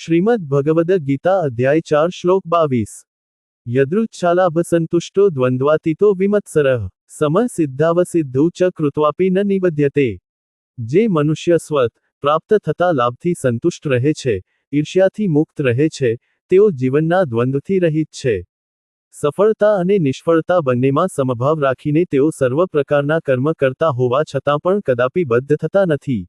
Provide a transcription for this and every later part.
श्रीमद् भगवद गीता अध्याय 4 श्लोक 22। यदृच्छालाभसंतुष्टो द्वंद्वातीतो विमत्सरः समः सिद्धावसिद्धौ च कृत्वापि न निबध्यते। जे मनुष्य સ્વત પ્રાપ્ત થતા લાભથી સંતુષ્ટ રહે છે, ઈર્ષ્યાથી મુક્ત રહે છે, તેઓ જીવનના દ્વંદ્વથી રહિત છે। સફળતા અને નિષ્ફળતા બંનેમાં સમભાવ રાખીને તેઓ સર્વ પ્રકારના કર્મ કરતા હોવા છતાં પણ કદાપી બદ્ધ થતા નથી।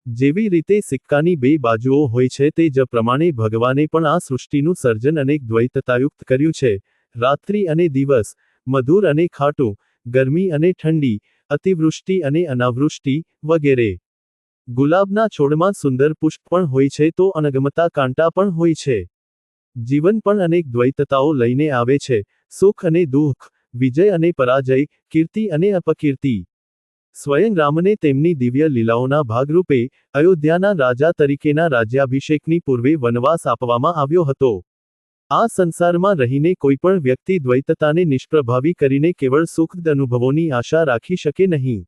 જેવી રીતે સિક્કાની બે બાજુઓ હોય છે તે જ પ્રમાણે ભગવાને પણ આ સૃષ્ટિનું સર્જન અનેક દ્વૈતતાયુક્ત કર્યું છે, રાત્રિ અને દિવસ, મધુર અને ખાટું, ગરમી અને ઠંડી, અતિવૃષ્ટિ અને અનાવૃષ્ટિ વગેરે। ગુલાબના છોડમાં સુંદર પુષ્પ પણ હોય છે તો અણગમતા કાંટા પણ હોય છે। જીવન પણ અનેક દ્વૈતતાઓ લઈને આવે છે, સુખ અને દુઃખ, વિજય અને પરાજય, કીર્તિ અને અપકીર્તિ। સ્વયં રામને તેમની દિવ્ય લીલાઓના ભાગરૂપે અયોધ્યાના રાજા તરીકેના રાજ્યાભિષેકની પૂર્વે વનવાસ આપવામાં આવ્યો હતો। આ સંસારમાં રહીને કોઈપણ વ્યક્તિ દ્વૈતતાને નિષ્પ્રભાવી કરીને કેવળ સુખદ અનુભવોની આશા રાખી શકે નહીં।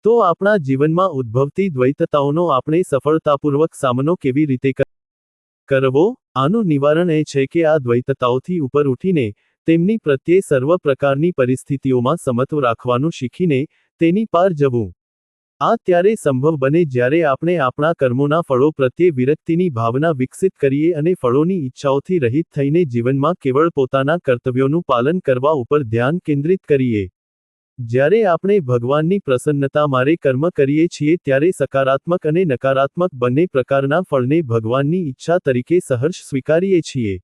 તો આપણા જીવનમાં ઉદ્ભવતી દ્વૈતતાઓનો આપણે સફળતાપૂર્વક સામનો કેવી રીતે કરવો? આનું નિવારણ એ છે કે આ દ્વૈતતાઓથી ઉપર ઉઠીને તેમની પ્રત્યે સર્વ પ્રકારની પરિસ્થિતિઓમાં સમત્વ રાખવાનું શીખીને તેની પાર જવું। આ ત્યારે સંભવ બને જ્યારે આપણે આપણા કર્મોના ફળો પ્રત્યે વિરક્તિની ભાવના વિકસિત કરીએ અને ફળોની ઈચ્છાઓથી રહિત થઈને જીવનમાં કેવળ પોતાના કર્તવ્યોનું પાલન કરવા ઉપર ધ્યાન કેન્દ્રિત કરીએ। જ્યારે આપણે ભગવાનની પ્રસન્નતા માટે કર્મ કરીએ છીએ ત્યારે સકારાત્મક અને નકારાત્મક બંને પ્રકારના ફળને ભગવાનની ઈચ્છા તરીકે સહર્ષ સ્વીકારીએ છીએ।